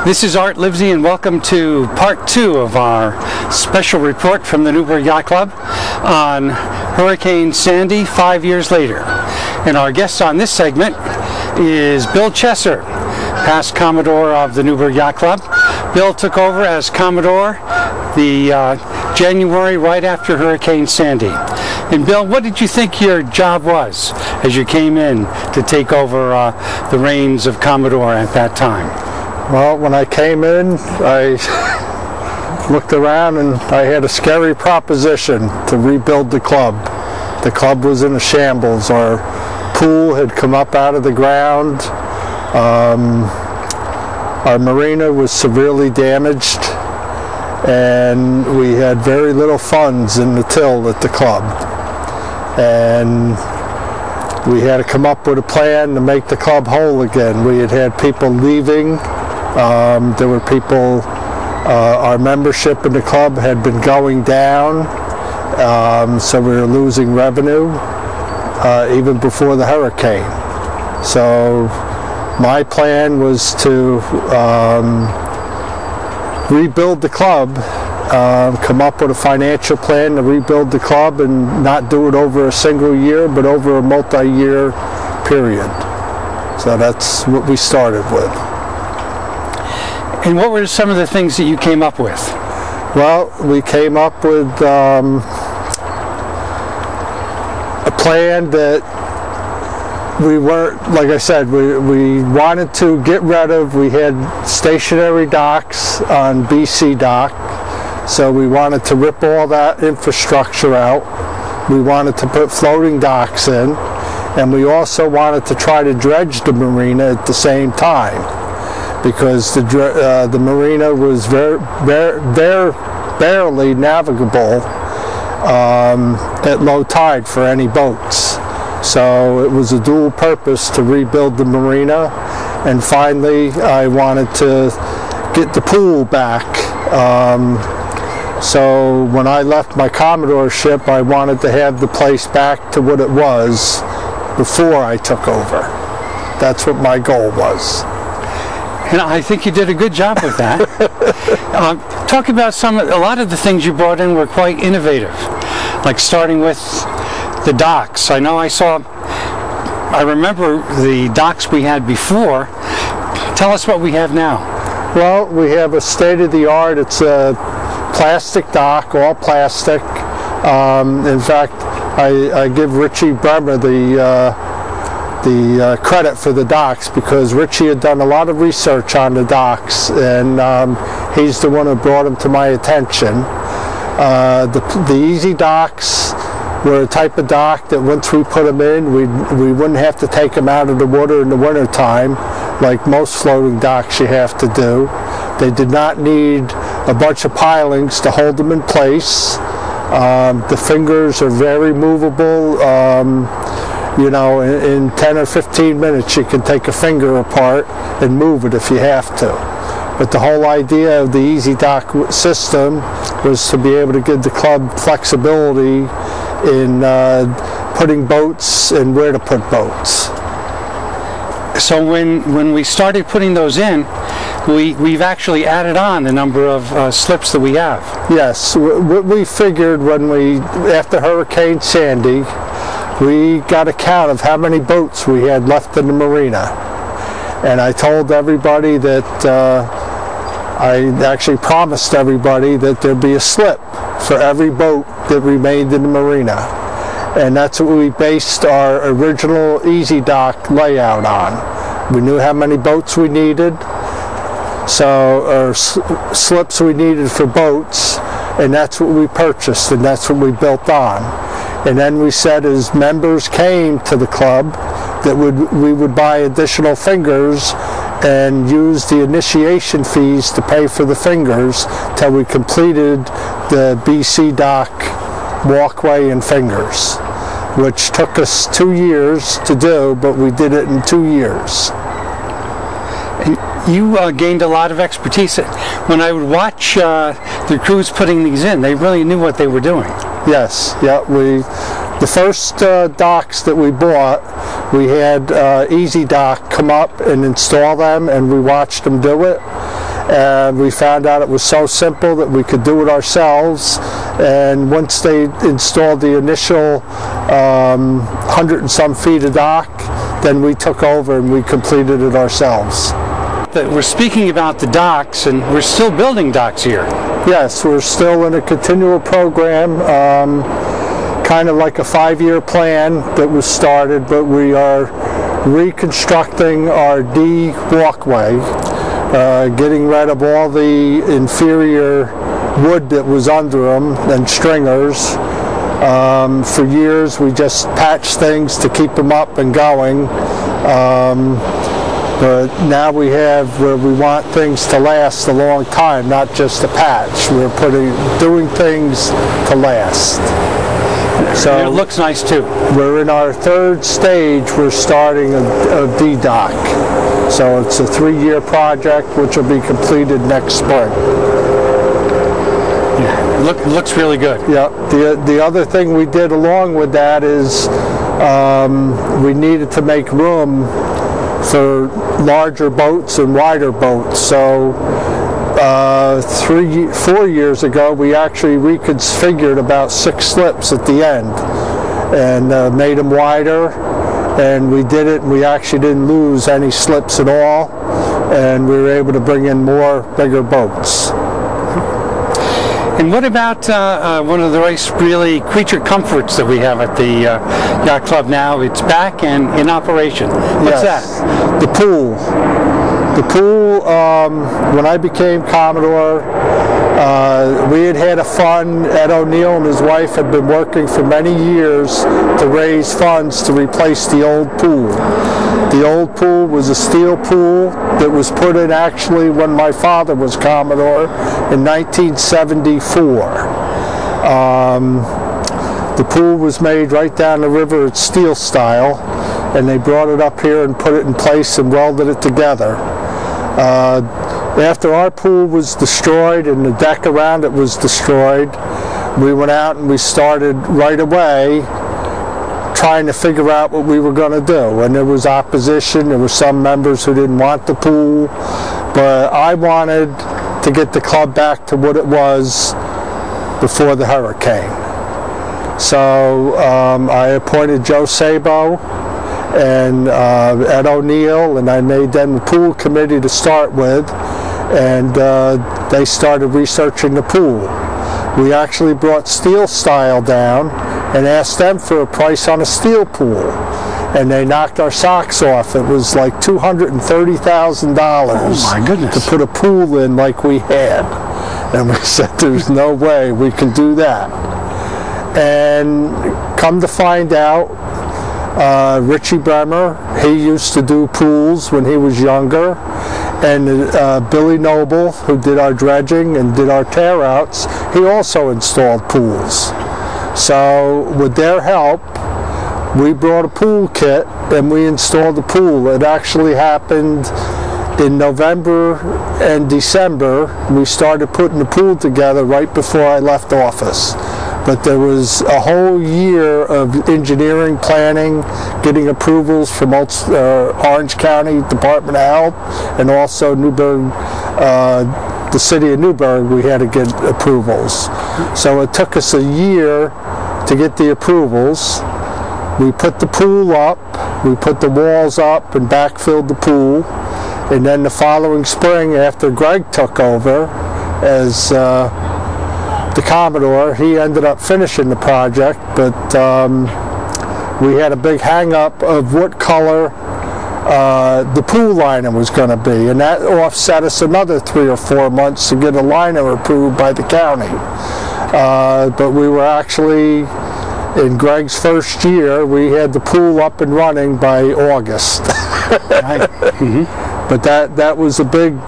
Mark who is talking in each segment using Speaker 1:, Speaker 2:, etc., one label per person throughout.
Speaker 1: This is Art Livesey, and welcome to part 2 of our special report from the Newburgh Yacht Club on Hurricane Sandy 5 years later. And our guest on this segment is Bill Chesser, past Commodore of the Newburgh Yacht Club. Bill took over as Commodore the January right after Hurricane Sandy. And Bill, what did you think your job was as you came in to take over the reins of Commodore at that time?
Speaker 2: Well, when I came in, I looked around and I had a scary proposition to rebuild the club. The club was in a shambles. Our pool had come up out of the ground. Our marina was severely damaged, and we had very little funds in the till at the club. And we had to come up with a plan to make the club whole again. We had had people leaving. There were people, our membership in the club had been going down, so we were losing revenue even before the hurricane. So my plan was to rebuild the club, come up with a financial plan to rebuild the club and not do it over a single year, but over a multi-year period. So that's what we started with.
Speaker 1: And what were some of the things that you came up with?
Speaker 2: Well, we came up with a plan that we weren't, like I said, we wanted to get rid of. We had stationary docks on BC Dock, so we wanted to rip all that infrastructure out. We wanted to put floating docks in, and we also wanted to try to dredge the marina at the same time, because the marina was barely navigable at low tide for any boats. So it was a dual purpose to rebuild the marina, and finally I wanted to get the pool back. So when I left my Commodore ship, I wanted to have the place back to what it was before I took over. That's what my goal was.
Speaker 1: And I think you did a good job with that. Talk about a lot of the things you brought in were quite innovative, like starting with the docks. I remember the docks we had before. Tell us what we have now.
Speaker 2: Well, we have a state-of-the-art, it's a plastic dock, all plastic. In fact, I give Richie Bremer the credit for the docks, because Richie had done a lot of research on the docks, and he's the one who brought them to my attention. The easy docks were a type of dock that once we put them in, we wouldn't have to take them out of the water in the winter time like most floating docks you have to do. They did not need a bunch of pilings to hold them in place. The fingers are very movable. You know, in 10 or 15 minutes you can take a finger apart and move it if you have to. But the whole idea of the Easy Dock system was to be able to give the club flexibility in putting boats and where to put boats.
Speaker 1: So when we started putting those in, we've actually added on the number of slips that we have.
Speaker 2: Yes, we figured after Hurricane Sandy, we got a count of how many boats we had left in the marina. And I told everybody that, I actually promised everybody that there'd be a slip for every boat that remained in the marina. And that's what we based our original Easy Dock layout on. We knew how many boats we needed, or slips we needed for boats, and that's what we purchased, and that's what we built on. And then we said, as members came to the club, that we would buy additional fingers and use the initiation fees to pay for the fingers till we completed the BC Dock walkway and fingers, which took us 2 years to do, but we did it in 2 years.
Speaker 1: You gained a lot of expertise. When I would watch the crews putting these in, they really knew what they were doing.
Speaker 2: Yes, yeah. The first docks that we bought, we had Easy Dock come up and install them, and we watched them do it. and we found out it was so simple that we could do it ourselves. And once they installed the initial 100 and some feet of dock, then we took over and we completed it ourselves.
Speaker 1: We're speaking about the docks, and we're still building docks here.
Speaker 2: Yes, we're still in a continual program, kind of like a 5-year plan that was started, but we are reconstructing our D walkway, getting rid of all the inferior wood that was under them and stringers. For years we just patched things to keep them up and going, but now we have where we want things to last a long time, not just a patch. We're doing things to last. So
Speaker 1: it looks nice too.
Speaker 2: We're in our 3rd stage. We're starting a D dock. So it's a 3-year project which will be completed next spring.
Speaker 1: Yeah, looks really good.
Speaker 2: Yeah. The other thing we did along with that is we needed to make room for larger boats and wider boats. So 4 years ago we actually reconfigured about 6 slips at the end and made them wider, and we did it and we actually didn't lose any slips at all, and we were able to bring in more bigger boats.
Speaker 1: And what about one of the really creature comforts that we have at the Yacht Club now? It's back and in operation. What's that?
Speaker 2: The pool. The pool, when I became Commodore, we had a fund. Ed O'Neill and his wife had been working for many years to raise funds to replace the old pool. The old pool was a steel pool that was put in actually when my father was Commodore in 1974. The pool was made right down the river at steel style, and they brought it up here and put it in place and welded it together. After our pool was destroyed and the deck around it was destroyed, we went out and we started right away trying to figure out what we were going to do. And there was opposition. There were some members who didn't want the pool, but I wanted to get the club back to what it was before the hurricane. So I appointed Joe Sabo and Ed O'Neill, and I made them the pool committee to start with, and they started researching the pool. We actually brought steel style down and asked them for a price on a steel pool, and they knocked our socks off. It was like $230,000
Speaker 1: oh my goodness,
Speaker 2: to put a pool in like we had, and we said there's no way we can do that. And come to find out, Richie Bremer, he used to do pools when he was younger, and Billy Noble, who did our dredging and did our tear outs, he also installed pools. So with their help, we brought a pool kit and we installed the pool. It actually happened in November and December. We started putting the pool together right before I left office. But there was a whole year of engineering planning, getting approvals from Orange County Department of Health, and also Newburgh, the city of Newburgh, we had to get approvals. So it took us a year to get the approvals. We put the pool up, we put the walls up and backfilled the pool, and then the following spring, after Greg took over as the Commodore, he ended up finishing the project, but we had a big hang-up of what color the pool liner was going to be, and that offset us another 3 or 4 months to get a liner approved by the county. But we were actually, in Greg's first year, we had the pool up and running by August. But that was a big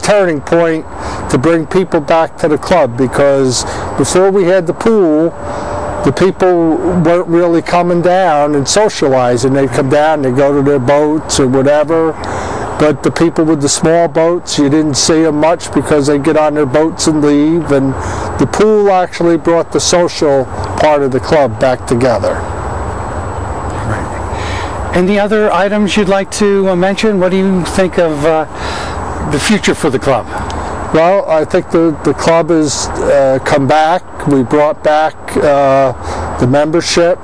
Speaker 2: turning point to bring people back to the club, because before we had the pool, the people weren't really coming down and socializing. They'd come down, they'd go to their boats or whatever, but the people with the small boats, you didn't see them much because they get on their boats and leave, and the pool actually brought the social part of the club back together.
Speaker 1: Any other items you'd like to mention? What do you think of the future for the club?
Speaker 2: Well, I think the club has come back. We brought back the membership.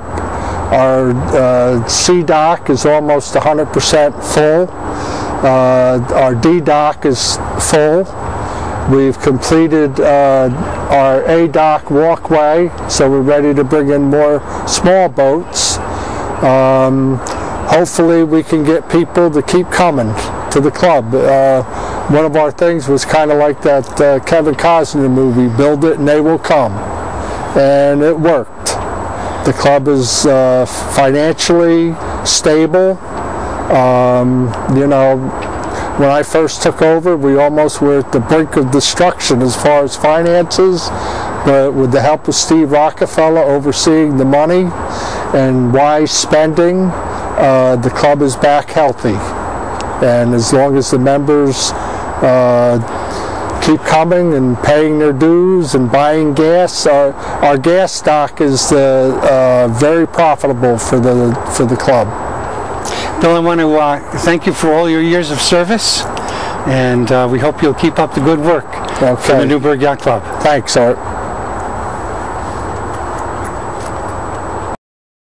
Speaker 2: Our C dock is almost 100% full. Our D dock is full. We've completed our A dock walkway, so we're ready to bring in more small boats. Hopefully we can get people to keep coming to the club. One of our things was kind of like that Kevin Costner movie, Build It and They Will Come. And it worked. The club is financially stable. You know, when I first took over, we almost were at the brink of destruction as far as finances, but with the help of Steve Rockefeller overseeing the money and wise spending, the club is back healthy. And as long as the members keep coming and paying their dues and buying gas, our gas stock is very profitable for the club.
Speaker 1: Bill, I want to thank you for all your years of service, and we hope you'll keep up the good work for the Newburgh Yacht Club.
Speaker 2: Thanks, Art.